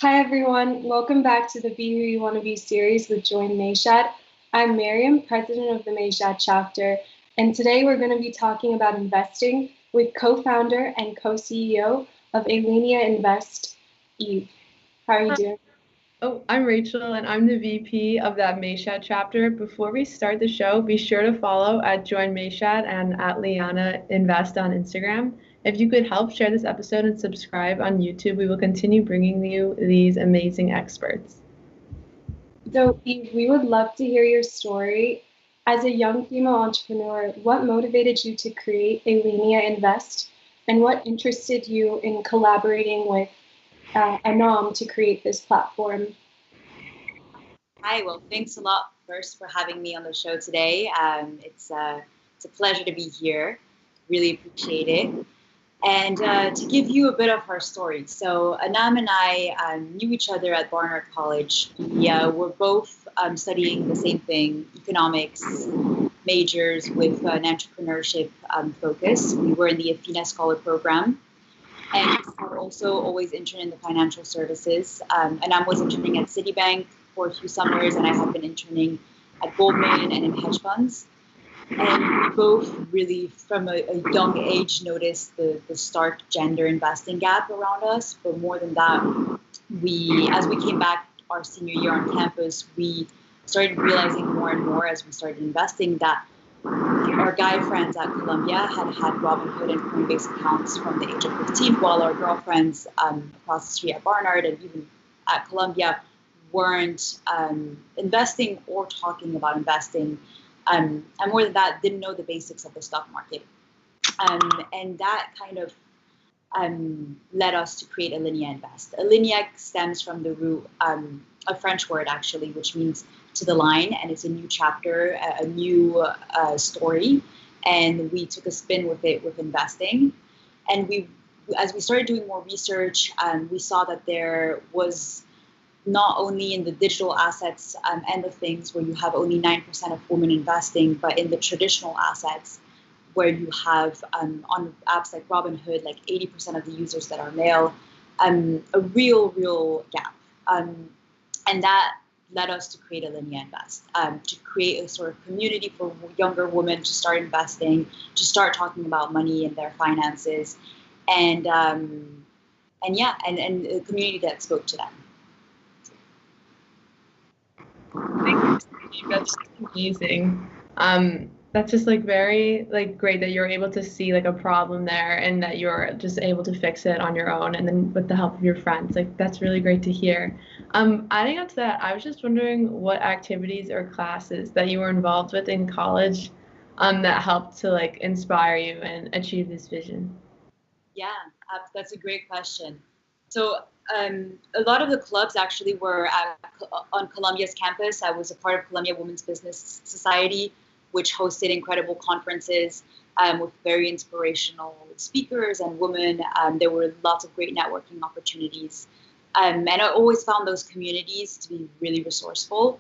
Hi everyone, welcome back to the Be Who You Want to Be series with Join Mayshad. I'm Miriam, president of the Mayshad chapter, and today we're going to be talking about investing with co-founder and co-CEO of Alinea Invest, Eve. How are you doing? Oh, I'm Rachel, and I'm the VP of that Mayshad chapter. Before we start the show, be sure to follow at Join Mayshad and at Liana Invest on Instagram. If you could help share this episode and subscribe on YouTube, we will continue bringing you these amazing experts. So, Eve, we would love to hear your story. As a young female entrepreneur, what motivated you to create Alinea Invest, and what interested you in collaborating with Anam to create this platform? Hi, well, thanks a lot first for having me on the show today. It's a pleasure to be here. Really appreciate it. And to give you a bit of our story. So Anam and I knew each other at Barnard College. We were both studying the same thing, economics majors with an entrepreneurship focus. We were in the Athena Scholar Program. And we were also always interning in the financial services. Anam was interning at Citibank for a few summers, and I had been interning at Goldman and in hedge funds. And we both really, from a young age, noticed the stark gender investing gap around us. But more than that, as we came back our senior year on campus, we started realizing more and more as we started investing that our guy friends at Columbia had Robinhood and Coinbase accounts from the age of 15, while our girlfriends across the street at Barnard and even at Columbia weren't investing or talking about investing. And more than that, didn't know the basics of the stock market. And that kind of led us to create Alinea Invest. Alinea stems from the root, a French word actually, which means to the line, and it's a new chapter, a new story. And we took a spin with it with investing. And as we started doing more research, we saw that there was not only in the digital assets end of things where you have only 9% of women investing, but in the traditional assets where you have on apps like Robinhood, like 80% of the users that are male, a real gap. And that led us to create Alinea Invest, to create a sort of community for younger women to start investing, to start talking about money and their finances, and a community that spoke to them. That's amazing. That's just like very great that you're able to see like a problem there and that you're just able to fix it on your own and then with the help of your friends. Like that's really great to hear. Adding on to that, I was just wondering what activities or classes that you were involved with in college that helped to like inspire you and achieve this vision. Yeah, that's a great question. So a lot of the clubs actually were on Columbia's campus. I was a part of Columbia Women's Business Society, which hosted incredible conferences with very inspirational speakers and women. There were lots of great networking opportunities. And I always found those communities to be really resourceful.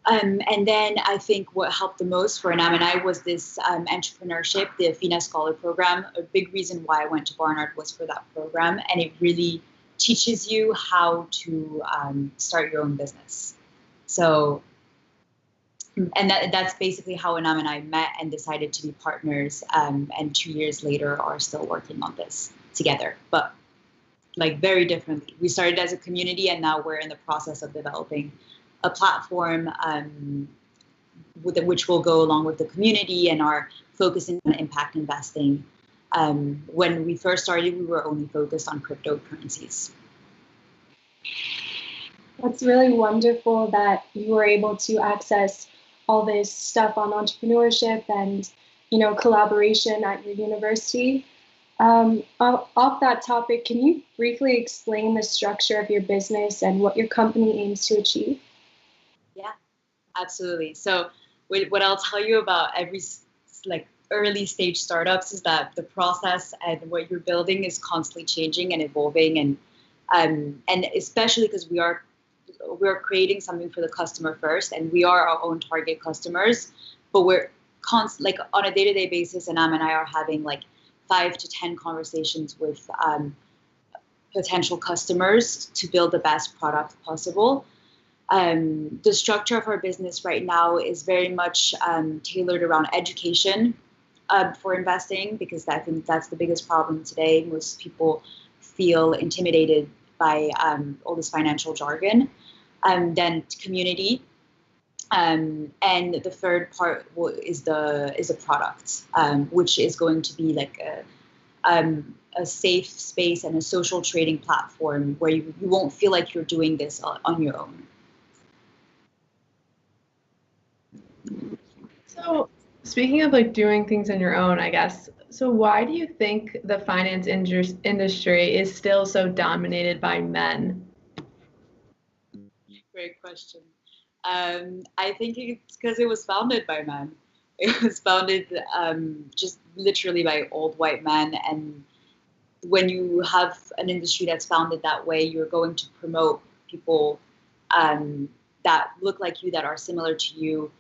And then I think what helped the most for Anam and I was this entrepreneurship, the Athena Scholar Program. A big reason why I went to Barnard was for that program. And it really teaches you how to start your own business. So, and that's basically how Anam and I met and decided to be partners. And 2 years later are still working on this together, but like very differently. We started as a community and now we're in the process of developing a platform which will go along with the community and are focusing on impact investing. When we first started, we were only focused on cryptocurrencies. That's really wonderful that you were able to access all this stuff on entrepreneurship and, collaboration at your university. Off that topic, can you briefly explain the structure of your business and what your company aims to achieve? Yeah, absolutely. So what I'll tell you about every early stage startups is that the process and what you're building is constantly changing and evolving, and especially because we're creating something for the customer first, and we are our own target customers, but we're on a day-to-day basis, Anam and I are having 5 to 10 conversations with potential customers to build the best product possible. The structure of our business right now is very much tailored around education for investing, because I think that's the biggest problem today. Most people feel intimidated by all this financial jargon. Then community, and the third part is the product, which is going to be like a safe space and a social trading platform where you won't feel like you're doing this on your own. So speaking of like doing things on your own, I guess, so why do you think the finance industry is still so dominated by men? Great question. I think it's because it was founded by men. It was founded just literally by old white men. And when you have an industry that's founded that way, you're going to promote people that look like you, that are similar to you,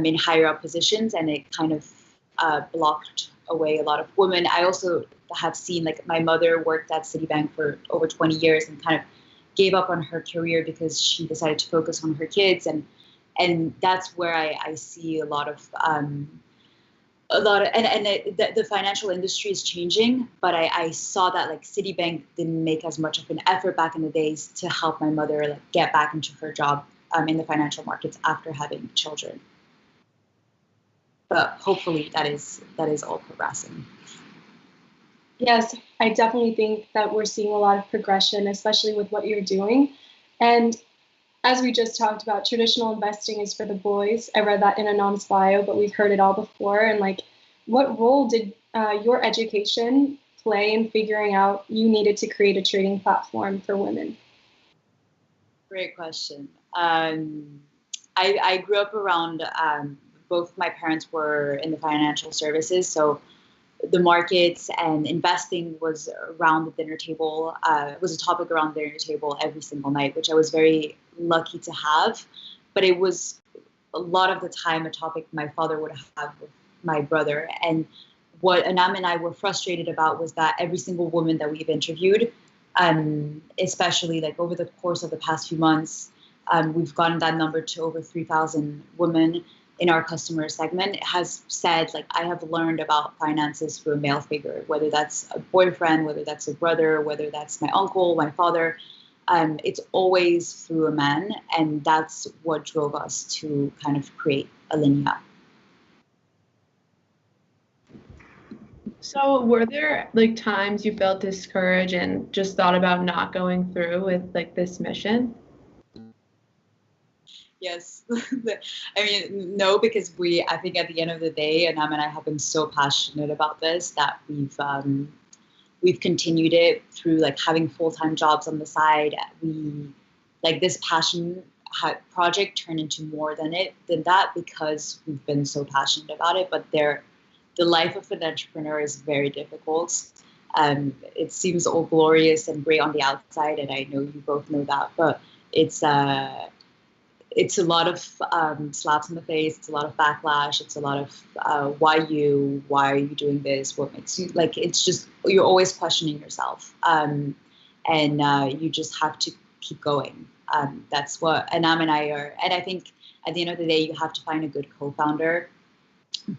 in higher up positions. And it kind of blocked away a lot of women. I also have seen, like, my mother worked at Citibank for over 20 years and kind of gave up on her career because she decided to focus on her kids, and that's where I see a lot of the financial industry is changing, but I saw that, like, Citibank didn't make as much of an effort back in the days to help my mother, like, get back into her job in the financial markets after having children. But hopefully that is all progressing. Yes, I definitely think that we're seeing a lot of progression, especially with what you're doing. And as we just talked about, traditional investing is for the boys. I read that in Anam's bio, but we've heard it all before. And, like, what role did your education play in figuring out you needed to create a trading platform for women? Great question. I grew up around, both my parents were in the financial services, so the markets and investing was around the dinner table, was a topic around the dinner table every single night, which I was very lucky to have. But it was a lot of the time a topic my father would have with my brother. And what Anam and I were frustrated about was that every single woman that we've interviewed, especially, like, over the course of the past few months, we've gotten that number to over 3,000 women in our customer segment, has said, like, I have learned about finances through a male figure, whether that's a boyfriend, whether that's a brother, whether that's my uncle, my father. It's always through a man, and that's what drove us to kind of create Alinea. So were there, like, times you felt discouraged and just thought about not going through with, like, this mission? Yes. I mean, no, because I think at the end of the day, Anam and I have been so passionate about this that we've continued it through, like, having full-time jobs on the side. This passion project turned into more than that because we've been so passionate about it. But the life of an entrepreneur is very difficult. It seems all glorious and great on the outside, and I know you both know that, but it's a lot of slaps in the face. It's a lot of backlash. It's a lot of why are you doing this? What makes you, like, it's just, you're always questioning yourself, and you just have to keep going. That's what Anam and I are. And I think at the end of the day, you have to find a good co-founder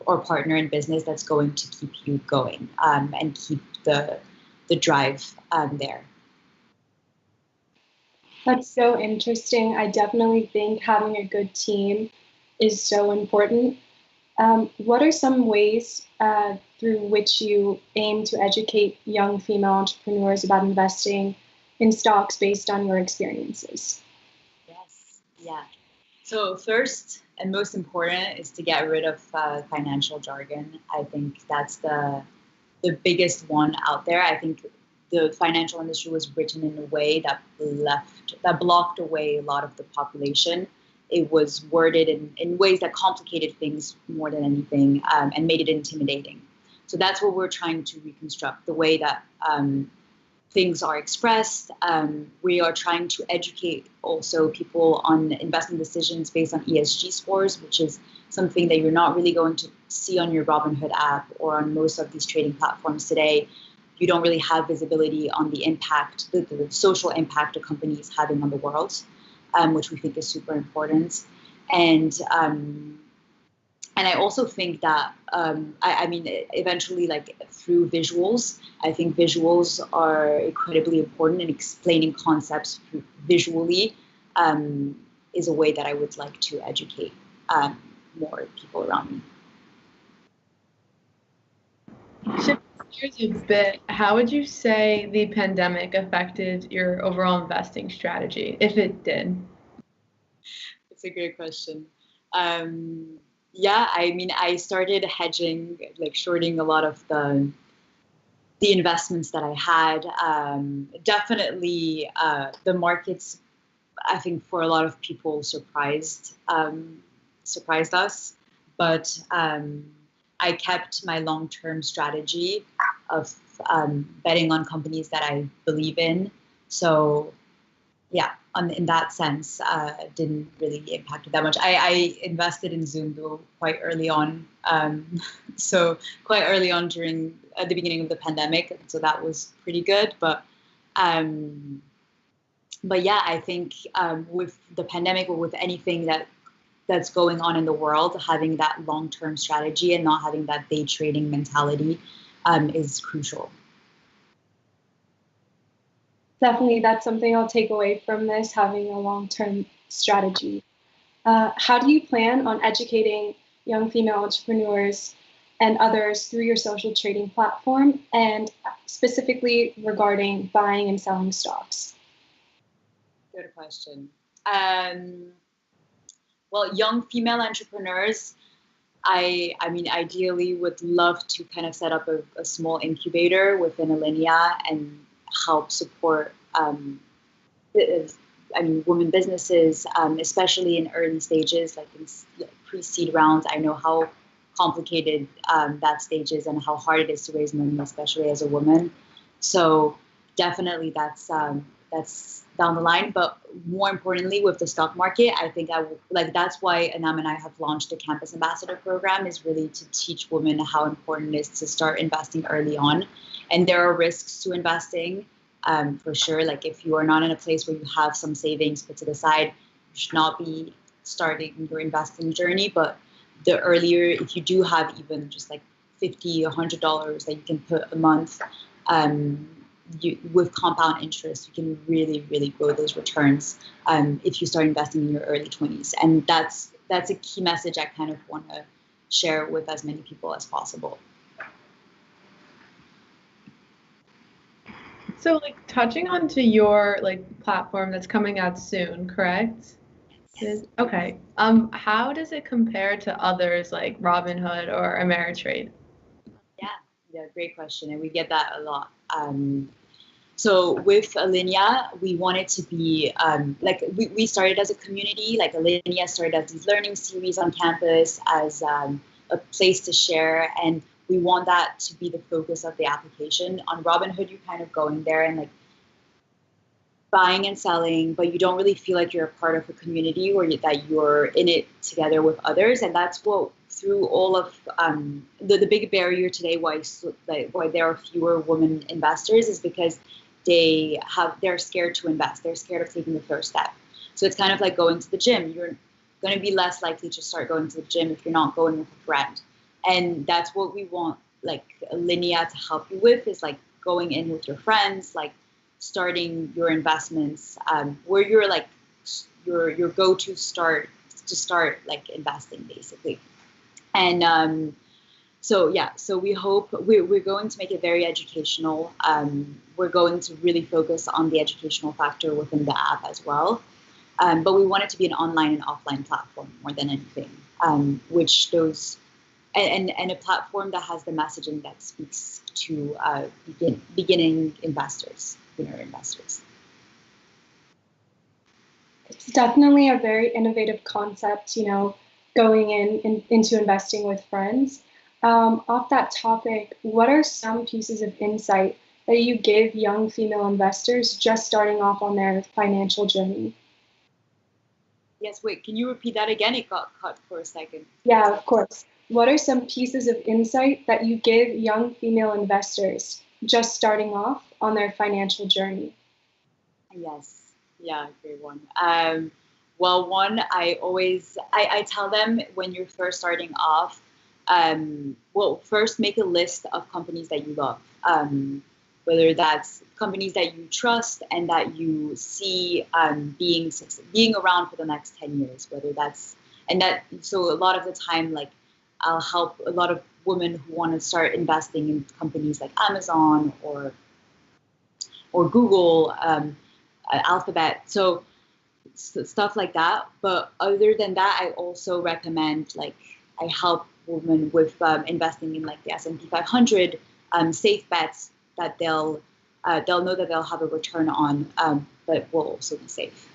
or partner in business that's going to keep you going, and keep the drive there. That's so interesting. I definitely think having a good team is so important. What are some ways through which you aim to educate young female entrepreneurs about investing in stocks based on your experiences? Yes, yeah. So first and most important is to get rid of financial jargon. I think that's the biggest one out there. I think the financial industry was written in a way that blocked away a lot of the population. It was worded in ways that complicated things more than anything, and made it intimidating. So that's what we're trying to reconstruct, the way that things are expressed. We are trying to educate also people on investment decisions based on ESG scores, which is something that you're not really going to see on your Robinhood app or on most of these trading platforms today. you don't really have visibility on the impact, the social impact a company is having on the world, which we think is super important. And I also think that, I mean, eventually, like through visuals, I think visuals are incredibly important, and explaining concepts visually is a way that I would like to educate more people around me. Shifting gears a bit, how would you say the pandemic affected your overall investing strategy, if it did? That's a great question. Yeah, I mean, I started hedging, like shorting a lot of the investments that I had. Definitely, the markets, I think, for a lot of people, surprised us, but I kept my long-term strategy of betting on companies that I believe in. So yeah, in that sense, didn't really impact it that much. I invested in Zoom though quite early on, so quite early on during at the beginning of the pandemic, so that was pretty good. But yeah, I think with the pandemic or with anything that's going on in the world, having that long-term strategy and not having that day trading mentality is crucial. Definitely, that's something I'll take away from this, having a long-term strategy. How do you plan on educating young female entrepreneurs and others through your social trading platform, and specifically regarding buying and selling stocks? Good question. Well, young female entrepreneurs, I mean, ideally would love to kind of set up a small incubator within Alinea and help support, women businesses, especially in early stages, like in pre-seed rounds. I know how complicated that stage is and how hard it is to raise money, especially as a woman. So definitely that's down the line. But more importantly, with the stock market, I think that's why Anam and I have launched a campus ambassador program, is really to teach women how important it is to start investing early on. And there are risks to investing, for sure. Like if you are not in a place where you have some savings put to the side, you should not be starting your investing journey. But the earlier, if you do have even just like $50, $100 that you can put a month, with compound interest, you can really, really grow those returns if you start investing in your early 20s. And that's a key message I kind of want to share with as many people as possible. So, like, touching onto your platform that's coming out soon, correct? Yes. Okay. How does it compare to others like Robinhood or Ameritrade? Yeah, great question, and we get that a lot. So with Alinea, we wanted to be we started as a community. Like Alinea started as these learning series on campus, as a place to share, and we want that to be the focus of the application. On Robinhood, you're kind of going there and buying and selling, but you don't really feel like you're a part of a community, or that you're in it together with others. And that's what, through all of the big barrier today, why there are fewer women investors, is because they're scared to invest. They're scared of taking the first step. So it's kind of like going to the gym. You're going to be less likely to start going to the gym if you're not going with a friend. And that's what we want, Alinea to help you with, is going in with your friends, starting your investments, where you're your go-to start investing, basically. And so we hope we're going to make it very educational. We're going to really focus on the educational factor within the app as well. But we want it to be an online and offline platform more than anything, and a platform that has the messaging that speaks to beginner investors. It's definitely a very innovative concept, going into investing with friends. Off that topic, what are some pieces of insight that you give young female investors just starting off on their financial journey? Yes, wait, can you repeat that again? It got cut for a second. Yeah, of course. What are some pieces of insight that you give young female investors just starting off on their financial journey? Yes, yeah, great one. Well, one, I tell them when you're first starting off, well, first make a list of companies that you love, whether that's companies that you trust and that you see being around for the next 10 years, whether that's, and that, so a lot of the time, like, I'll help a lot of women who want to start investing in companies like Amazon or Google, Alphabet. So stuff like that. But other than that, I also recommend, like, I help women with investing in like the S&P 500, safe bets that they'll know that they'll have a return on, but will also be safe.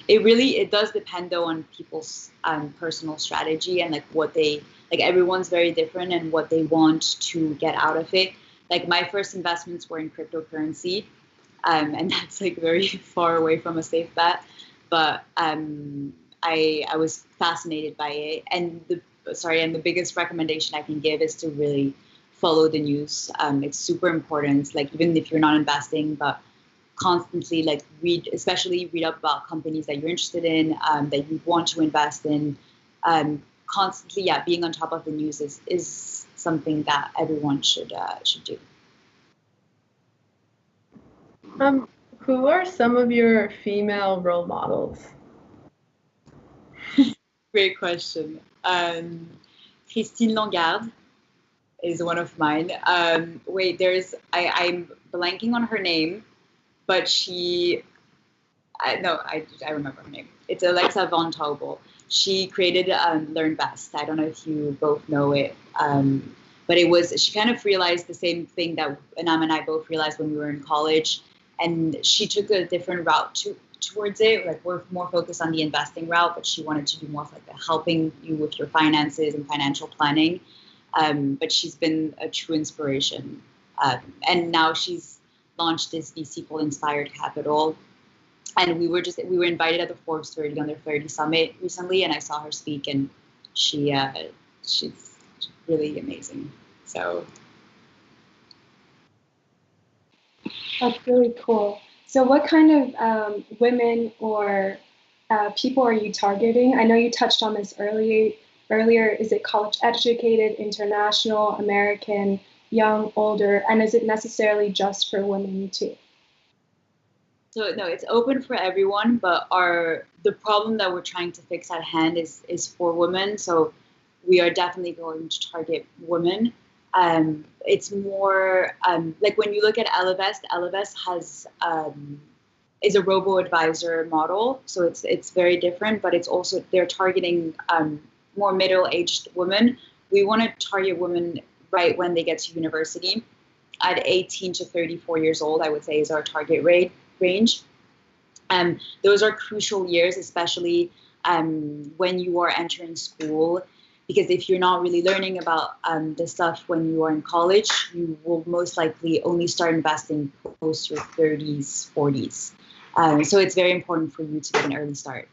It does depend though on people's personal strategy and like what they like. Everyone's very different and what they want to get out of it. Like my first investments were in cryptocurrency, and that's like very far away from a safe bet. But I was fascinated by it, and the biggest recommendation I can give is to really follow the news. It's super important. Like even if you're not investing, but constantly like especially read up about companies that you're interested in, that you want to invest in. Constantly, yeah, being on top of the news is something that everyone should do. Who are some of your female role models? Great question. Christine Langarde is one of mine. Wait, I'm blanking on her name, but I remember her name. It's Alexa von Taubel. She created Learn Best. I don't know if you both know it, but she kind of realized the same thing that Anam and I both realized when we were in college, and she took a different route towards it. Like we're more focused on the investing route, but she wanted to do more of like the helping you with your finances and financial planning. But she's been a true inspiration, and now she's launched this VC called Inspired Capital. And we were invited at the Forbes 30 Under 30 Summit recently, and I saw her speak, and she's really amazing. So that's really cool. So what kind of women or people are you targeting? I know you touched on this earlier. Is it college educated, international, American, young, older, and is it necessarily just for women too? So no, it's open for everyone, but the problem that we're trying to fix at hand is for women. So we are definitely going to target women. It's more like when you look at Ellevest is a robo-advisor model, so it's very different, but it's also they're targeting more middle-aged women. We want to target women right when they get to university, at 18 to 34 years old. I would say is our target range. Those are crucial years, especially when you are entering school, because if you're not really learning about this stuff when you are in college, you will most likely only start investing post your 30s, 40s. So it's very important for you to get an early start.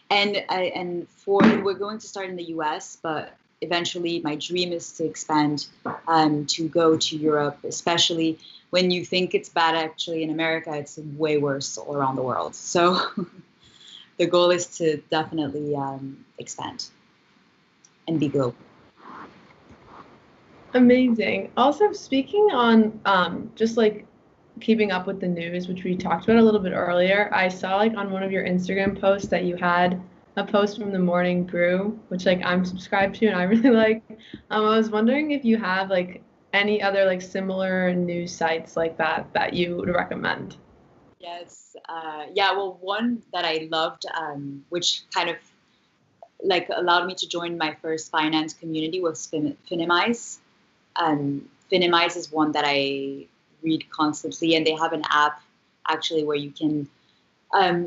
And we're going to start in the US, but eventually my dream is to expand to go to Europe, especially when you think it's bad actually in America, it's way worse all around the world. So the goal is to definitely expand and be global. Amazing. Also, speaking on just like keeping up with the news, which we talked about a little bit earlier, I saw like on one of your Instagram posts that you had a post from the Morning Brew, which like I'm subscribed to and I really like. I was wondering if you have like any other like similar news sites like that you would recommend. Yes. Yeah. Well, one that I loved, which kind of like allowed me to join my first finance community, was Finimize. Finimize is one that I read constantly, and they have an app actually where you can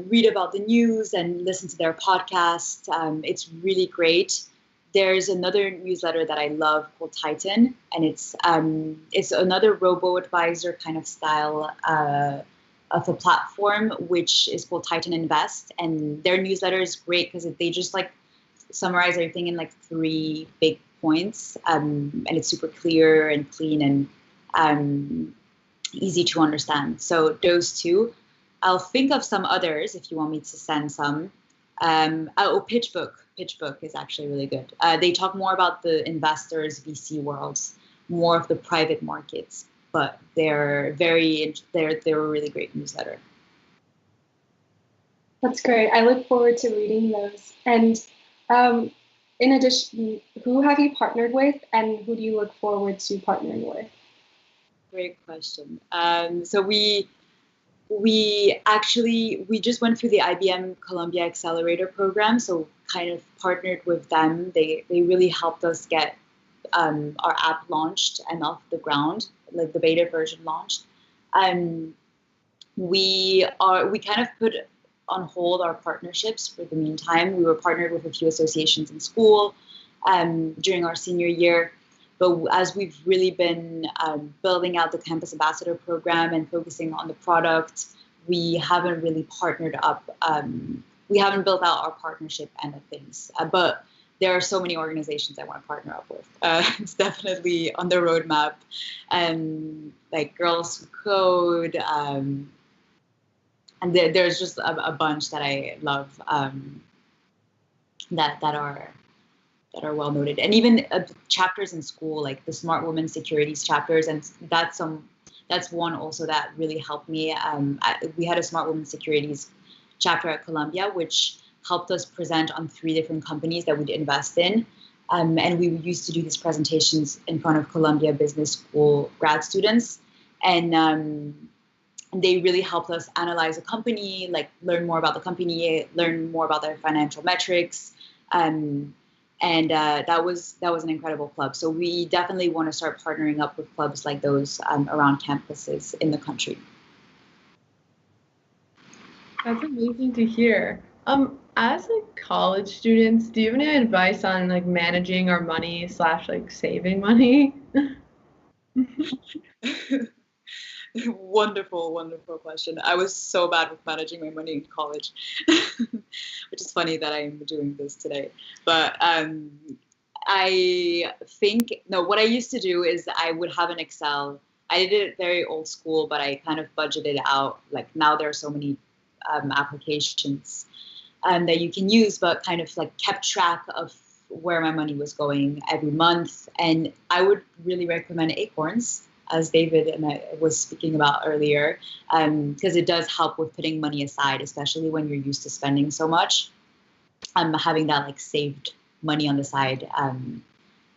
read about the news and listen to their podcast. It's really great. There's another newsletter that I love called Titan, and it's another robo-advisor kind of style of a platform, which is called Titan Invest. And their newsletter is great because they just like summarize everything in like 3 big points, and it's super clear and clean and easy to understand. So those two. I'll think of some others if you want me to send some. PitchBook. PitchBook is actually really good. They talk more about the investors, VC worlds, more of the private markets, but they're a really great newsletter. That's great. I look forward to reading those. And in addition, who have you partnered with, and who do you look forward to partnering with? Great question. So we just went through the IBM Columbia Accelerator program, so kind of partnered with them. They really helped us get our app launched and off the ground, like the beta version launched. We kind of put on hold our partnerships for the meantime. We were partnered with a few associations in school during our senior year. But as we've really been building out the Campus Ambassador program and focusing on the product, we haven't really partnered up. We haven't built out our partnership end of things. But there are so many organizations I want to partner up with. It's definitely on the roadmap. Like Girls Who Code. And there's just a bunch that I love that are well noted, and even chapters in school, like the Smart Women Securities chapters, and that's one also that really helped me. We had a Smart Women Securities chapter at Columbia, which helped us present on 3 different companies that we'd invest in, and we used to do these presentations in front of Columbia Business School grad students, and they really helped us analyze a company, like learn more about the company, learn more about their financial metrics. And that was an incredible club. So we definitely want to start partnering up with clubs like those around campuses in the country. That's amazing to hear. As like college students, do you have any advice on like managing our money / like saving money? Wonderful question. I was so bad with managing my money in college, which is funny that I'm doing this today. But I think, no, what I used to do is I would have an Excel. I did it very old school, but I kind of budgeted out. Like now there are so many applications that you can use, but kind of like kept track of where my money was going every month. And I would really recommend Acorns, as David and I was speaking about earlier, because it does help with putting money aside, especially when you're used to spending so much. Having that like saved money on the side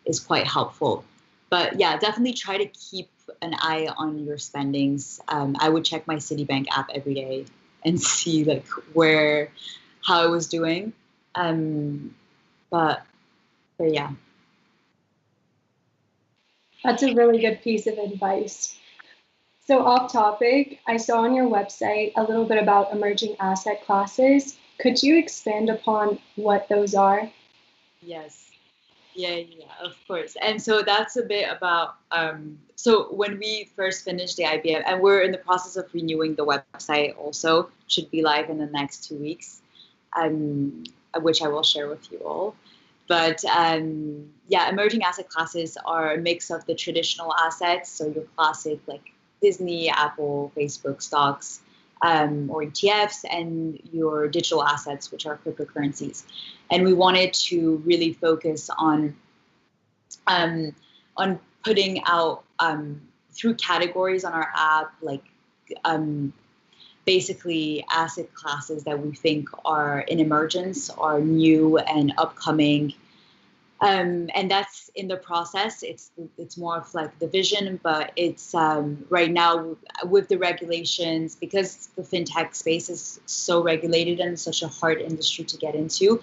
is quite helpful. But yeah, definitely try to keep an eye on your spendings. I would check my Citibank app every day and see like how I was doing. But yeah. That's a really good piece of advice. So off topic, I saw on your website a little bit about emerging asset classes. Could you expand upon what those are? Yes. Yeah, of course. And so that's a bit about, so when we first finished the IBM, and we're in the process of renewing the website also, should be live in the next 2 weeks, which I will share with you all. But yeah, emerging asset classes are a mix of the traditional assets, so your classic like Disney, Apple, Facebook stocks, or ETFs, and your digital assets, which are cryptocurrencies. And we wanted to really focus on putting out through categories on our app, like basically asset classes that we think are in emergence, are new and upcoming. And that's in the process. It's more of like the vision, but it's right now with the regulations, because the fintech space is so regulated and such a hard industry to get into,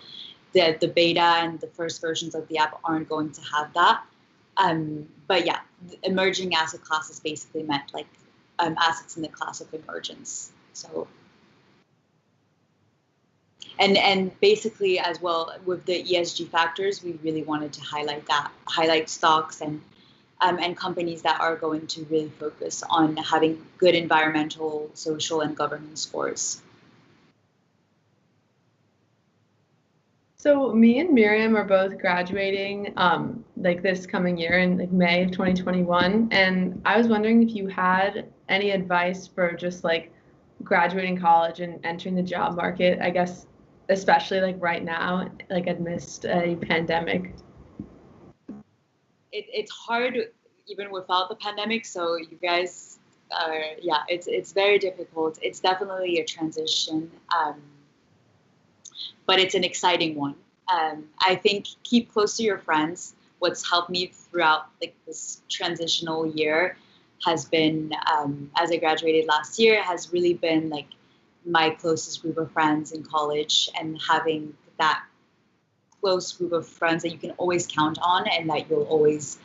that the beta and the first versions of the app aren't going to have that. But yeah, emerging asset classes basically meant like assets in the class of emergence. So. And basically as well with the ESG factors, we really wanted to highlight stocks and companies that are going to really focus on having good environmental, social, and governance scores. So me and Miriam are both graduating like this coming year in like May of 2021, and I was wondering if you had any advice for just like graduating college and entering the job market, I guess especially like right now, like amidst a pandemic. It's hard even without the pandemic. So you guys are, yeah, it's very difficult. It's definitely a transition, but it's an exciting one. I think keep close to your friends. What's helped me throughout like this transitional year has been, as I graduated last year, has really been like my closest group of friends in college, and having that close group of friends that you can always count on, and that you'll always,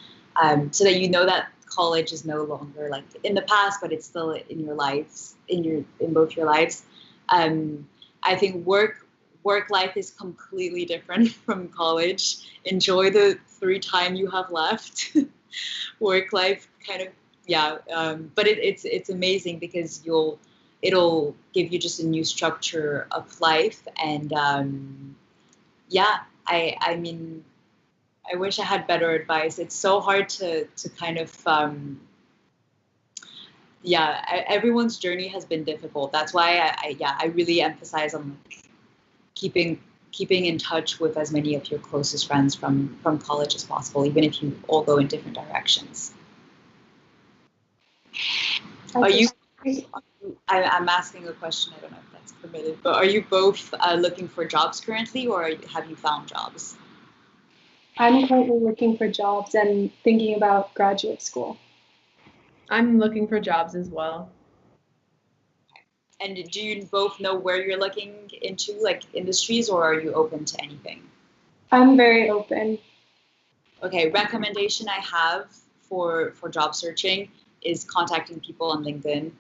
so that you know that college is no longer like in the past, but it's still in your lives, in both your lives. I think work life is completely different from college. Enjoy the free time you have left. Work life kind of, yeah, but it's amazing because it'll give you just a new structure of life. And yeah, I mean, I wish I had better advice. It's so hard to kind of, yeah, everyone's journey has been difficult. That's why I really emphasize on like, keeping in touch with as many of your closest friends from college as possible, even if you all go in different directions. Are you? I'm asking a question. I don't know if that's permitted, but are you both looking for jobs currently, or have you found jobs? I'm currently looking for jobs and thinking about graduate school. I'm looking for jobs as well. And do you both know where you're looking into, like industries, or are you open to anything? I'm very open. Okay, recommendation I have for job searching is contacting people on LinkedIn.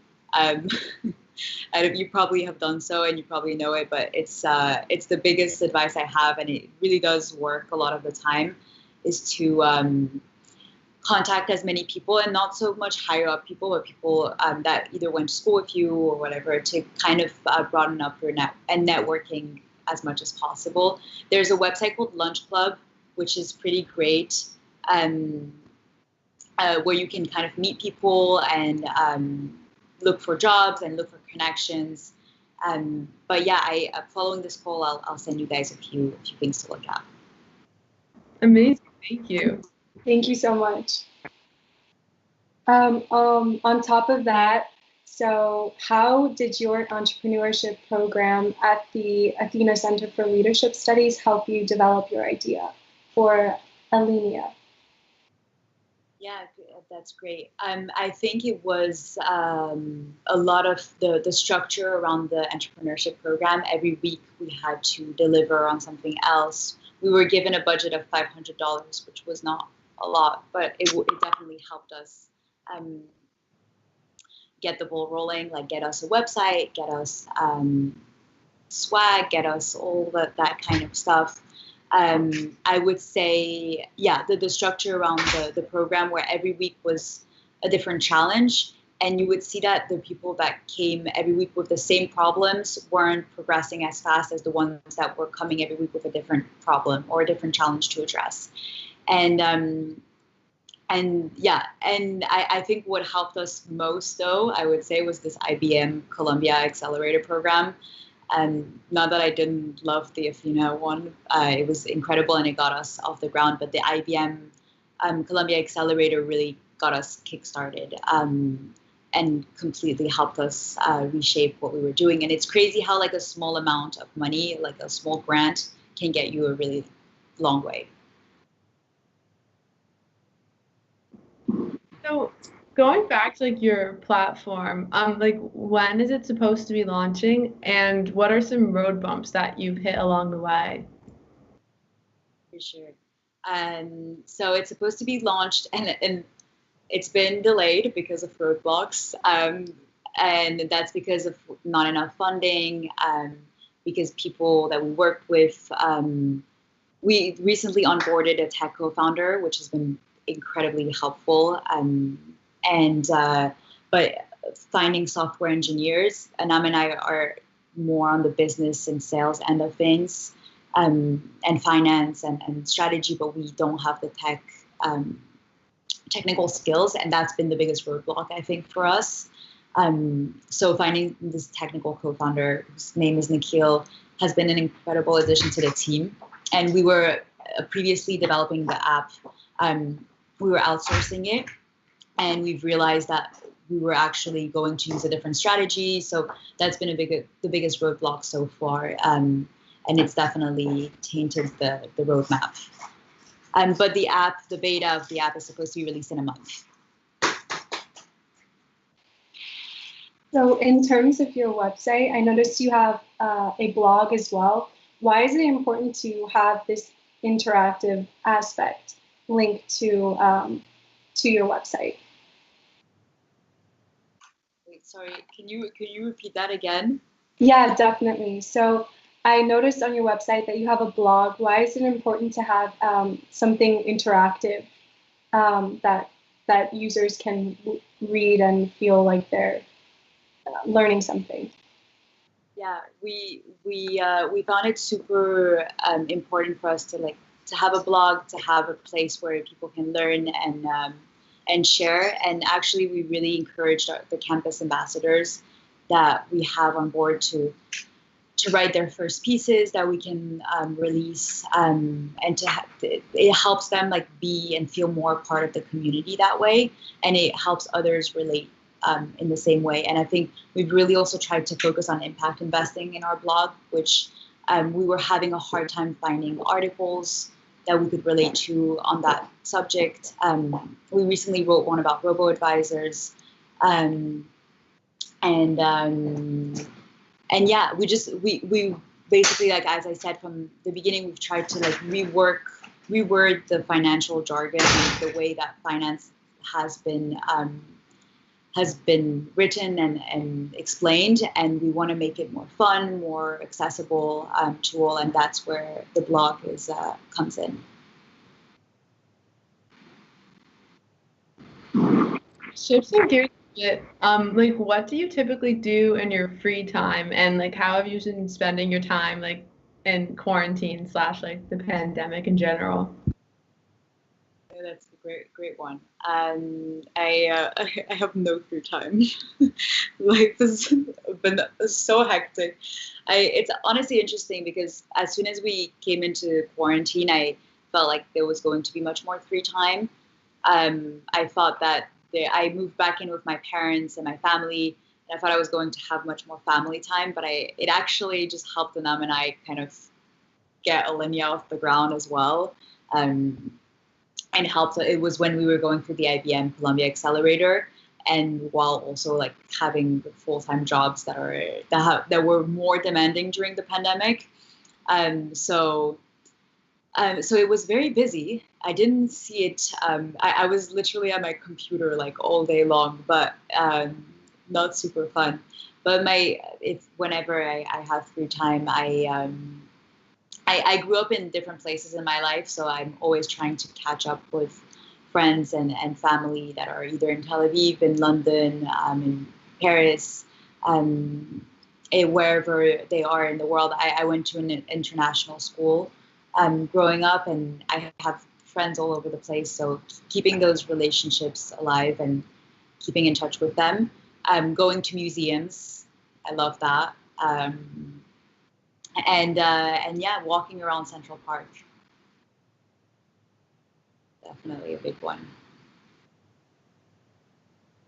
You probably have done so, and you probably know it, but it's the biggest advice I have, and it really does work a lot of the time, is to contact as many people, and not so much higher up people, but people that either went to school with you or whatever, to kind of broaden up your net and networking as much as possible. There's a website called Lunch Club, which is pretty great, where you can kind of meet people and look for jobs and look for connections. But yeah, following this call, I'll send you guys a few things to look at. Amazing, thank you. Thank you so much. On top of that, so how did your entrepreneurship program at the Athena Center for Leadership Studies help you develop your idea for Alinea? Yeah, that's great. I think it was a lot of the structure around the entrepreneurship program. Every week we had to deliver on something else. We were given a budget of $500, which was not a lot, but it definitely helped us get the ball rolling, like get us a website, get us swag, get us all that kind of stuff. I would say, yeah, the structure around the program, where every week was a different challenge, and you would see that the people that came every week with the same problems weren't progressing as fast as the ones that were coming every week with a different problem or a different challenge to address. And yeah, and I think what helped us most, though, I would say, was this IBM Columbia Accelerator program. Not that I didn't love the Athena one, it was incredible and it got us off the ground, but the IBM Columbia Accelerator really got us kickstarted and completely helped us reshape what we were doing. And it's crazy how like a small amount of money, like a small grant, can get you a really long way. So going back to like your platform, like when is it supposed to be launching, and what are some road bumps that you've hit along the way? For sure. So it's supposed to be launched, and it's been delayed because of roadblocks, and that's because of not enough funding, because people that we work with, we recently onboarded a tech co-founder, which has been incredibly helpful, but finding software engineers, Anam and I are more on the business and sales end of things, and finance and strategy, but we don't have the technical skills, and that's been the biggest roadblock, I think, for us. So finding this technical co-founder, whose name is Nikhil, has been an incredible addition to the team. And we were previously developing the app. We were outsourcing it, and we've realized that we were actually going to use a different strategy. So that's been the biggest roadblock so far, and it's definitely tainted the roadmap. But the beta of the app is supposed to be released in a month. So in terms of your website, I noticed you have a blog as well. Why is it important to have this interactive aspect linked to your website? Wait, sorry, can you repeat that again? Yeah, definitely. So I noticed on your website that you have a blog. Why is it important to have something interactive that users can read and feel like they're learning something? Yeah, we found it super important for us to have a blog, to have a place where people can learn and share. And actually, we really encouraged the campus ambassadors that we have on board to write their first pieces that we can release, and it helps them be and feel more part of the community that way, and it helps others relate in the same way. And I think we've really also tried to focus on impact investing in our blog, which we were having a hard time finding articles that we could relate to on that subject. We recently wrote one about robo-advisors, and yeah, we basically, as I said from the beginning, we've tried to reword the financial jargon and the way that finance has been written and explained, and we want to make it more fun, more accessible to all, and that's where the blog comes in. Shifting gears a bit, what do you typically do in your free time, and how have you been spending your time in quarantine / the pandemic in general? That's a great one. I have no free time. Life has been so hectic. It's honestly interesting because as soon as we came into quarantine, I felt like there was going to be much more free time. I thought that I moved back in with my parents and my family, and I thought I was going to have much more family time, but it actually just helped them and I kind of get Alinea off the ground as well. And helped. It was when we were going through the IBM Columbia Accelerator, and while also having full-time jobs that were more demanding during the pandemic. So it was very busy. I didn't see it. I was literally at my computer all day long, but not super fun. But whenever I have free time, I grew up in different places in my life, so I'm always trying to catch up with friends and family that are either in Tel Aviv, in London, in Paris, wherever they are in the world. I went to an international school growing up, and I have friends all over the place, so keeping those relationships alive and keeping in touch with them. Going to museums, I love that. And yeah, walking around Central Park, definitely a big one.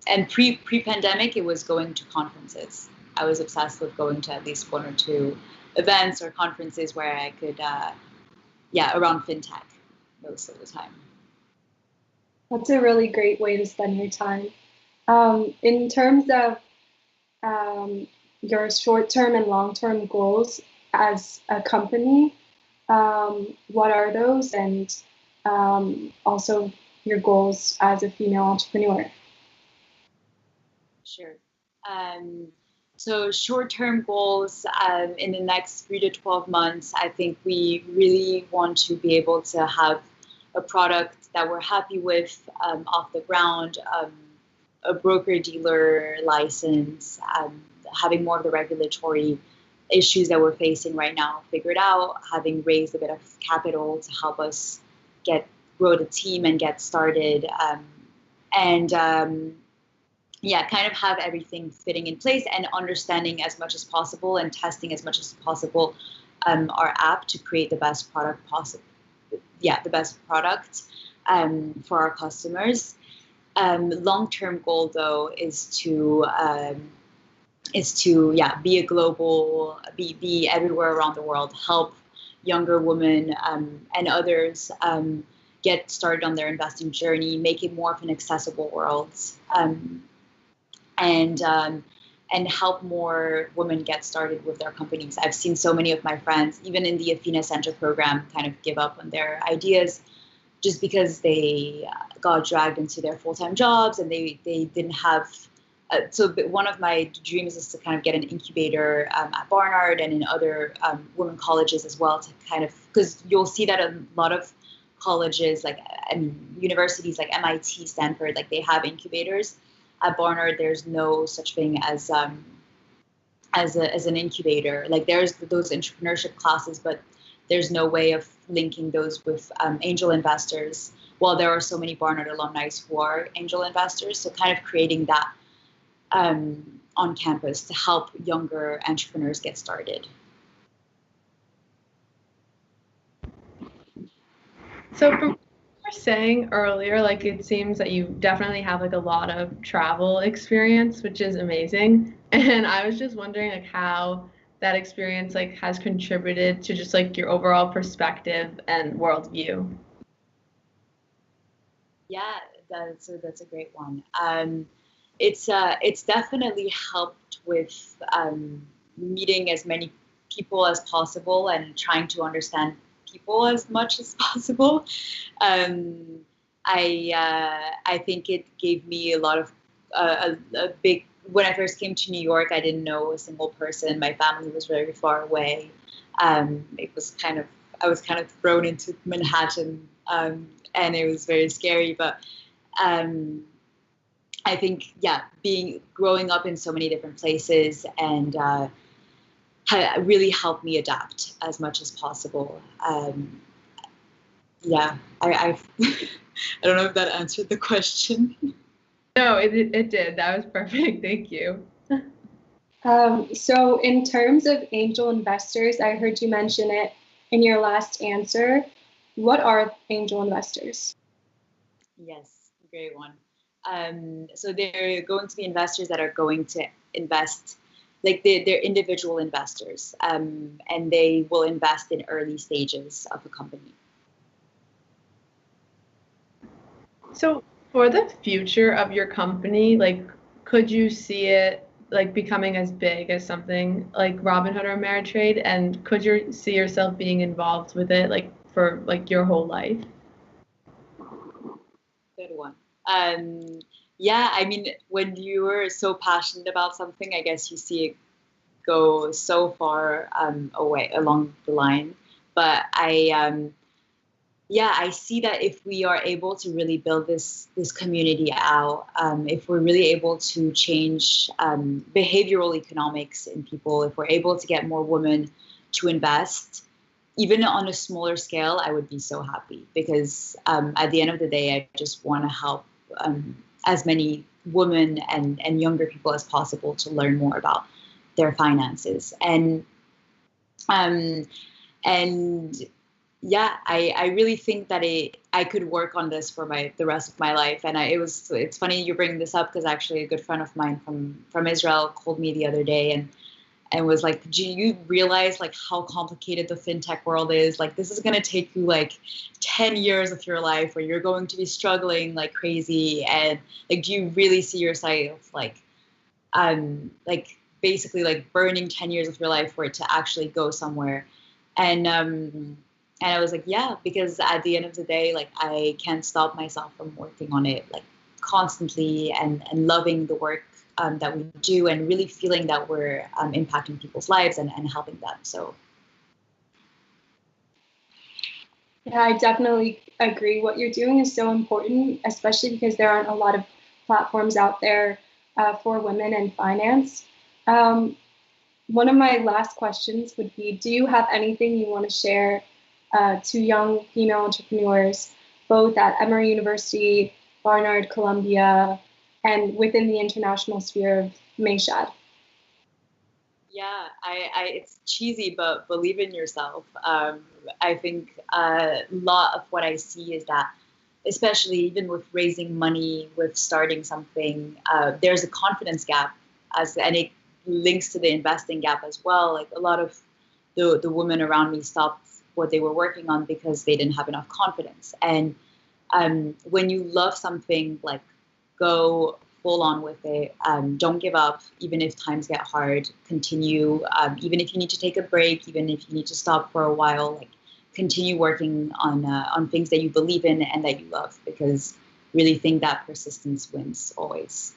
And pre-pandemic, it was going to conferences. I was obsessed with going to at least 1 or 2 events or conferences where I could, around fintech most of the time. That's a really great way to spend your time. In terms of your short-term and long-term goals as a company, what are those, and also your goals as a female entrepreneur? Sure. So short-term goals in the next 3 to 12 months, I think we really want to be able to have a product that we're happy with off the ground, a broker-dealer license, having more of the regulatory issues that we're facing right now figured out, having raised a bit of capital to help us grow the team and get started, yeah, kind of have everything fitting in place and understanding as much as possible and testing as much as possible our app to create the best product possible. Yeah, the best product for our customers. Long-term goal though is to be a global, be everywhere around the world, help younger women and others get started on their investing journey, make it more of an accessible world, and help more women get started with their companies. I've seen so many of my friends, even in the Athena Center program, kind of give up on their ideas just because they got dragged into their full-time jobs and they didn't have. So one of my dreams is to kind of get an incubator at Barnard and in other women colleges as well, to kind of, because you'll see that a lot of colleges, like universities like MIT, Stanford, like they have incubators. At Barnard, there's no such thing as an incubator. Like there's those entrepreneurship classes, but there's no way of linking those with angel investors. Well, there are so many Barnard alumni who are angel investors, so kind of creating that on campus to help younger entrepreneurs get started. So from what you were saying earlier, like it seems that you definitely have like a lot of travel experience, which is amazing. And I was just wondering like how that experience like has contributed to just like your overall perspective and worldview. Yeah, that's a great one. It's definitely helped with meeting as many people as possible and trying to understand people as much as possible. I think it gave me a lot of a big. When I first came to New York, I didn't know a single person. My family was very far away. It was I was kind of thrown into Manhattan, and it was very scary. But I think, growing up in so many different places and really helped me adapt as much as possible. I I don't know if that answered the question. No, it did. That was perfect. Thank you. So in terms of angel investors, I heard you mention it in your last answer. What are angel investors? Yes, great one. So they're going to be investors that are going to invest, like they're individual investors, and they will invest in early stages of a company. So for the future of your company, like could you see it like becoming as big as something like Robinhood or Ameritrade, and could you see yourself being involved with it like for like your whole life? Good one. Yeah, I mean, when you're so passionate about something, I guess you see it go so far away along the line. But I see that if we are able to really build this community out, if we're really able to change behavioral economics in people, if we're able to get more women to invest, even on a smaller scale, I would be so happy, because at the end of the day, I just want to help as many women and younger people as possible to learn more about their finances. And I really think that I could work on this for the rest of my life. And it's funny you bring this up, because actually a good friend of mine from Israel called me the other day and was like, do you realize like how complicated the fintech world is? Like, this is going to take you like 10 years of your life where you're going to be struggling like crazy. And like, do you really see yourself like basically like burning 10 years of your life for it to actually go somewhere? And I was like, yeah, because at the end of the day, like I can't stop myself from working on it like constantly and loving the work that we do, and really feeling that we're impacting people's lives and helping them. So Yeah, I definitely agree. What you're doing is so important, especially because there aren't a lot of platforms out there for women in finance. one of my last questions would be, do you have anything you want to share to young female entrepreneurs, both at Emory University, Barnard, Columbia, and within the international sphere of Mayshad? Yeah, it's cheesy, but believe in yourself. I think a lot of what I see is that, especially even with raising money, with starting something, there's a confidence gap, and it links to the investing gap as well. Like a lot of the women around me stopped what they were working on because they didn't have enough confidence. And when you love something, like go full on with it. Don't give up, even if times get hard. Continue, even if you need to take a break, even if you need to stop for a while. Like continue working on things that you believe in and that you love, because really think that persistence wins always.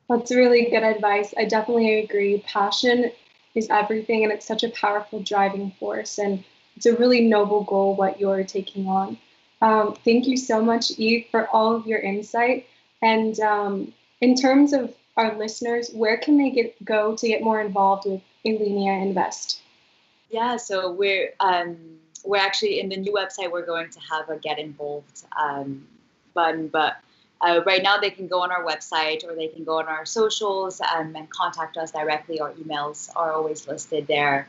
That's really good advice. I definitely agree. Passion is everything, and it's such a powerful driving force. And it's a really noble goal what you're taking on. Thank you so much, Eve, for all of your insight. And in terms of our listeners, where can they go to get more involved with Alinea Invest? Yeah, so we're actually in the new website. We're going to have a get involved button, but right now they can go on our website or they can go on our socials and contact us directly. Our emails are always listed there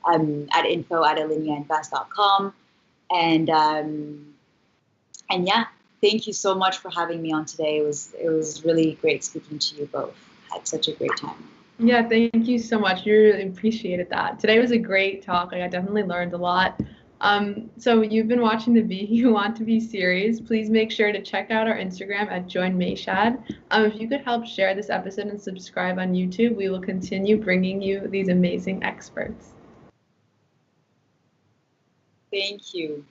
at info@alineainvest.com. And yeah, thank you so much for having me on today. It was really great speaking to you both. Had such a great time. Yeah, thank you so much. We really appreciated that. Today was a great talk. I definitely learned a lot. So you've been watching the Be You Want to Be series. Please make sure to check out our Instagram at Join Mayshad. If you could help share this episode and subscribe on YouTube, we will continue bringing you these amazing experts. Thank you.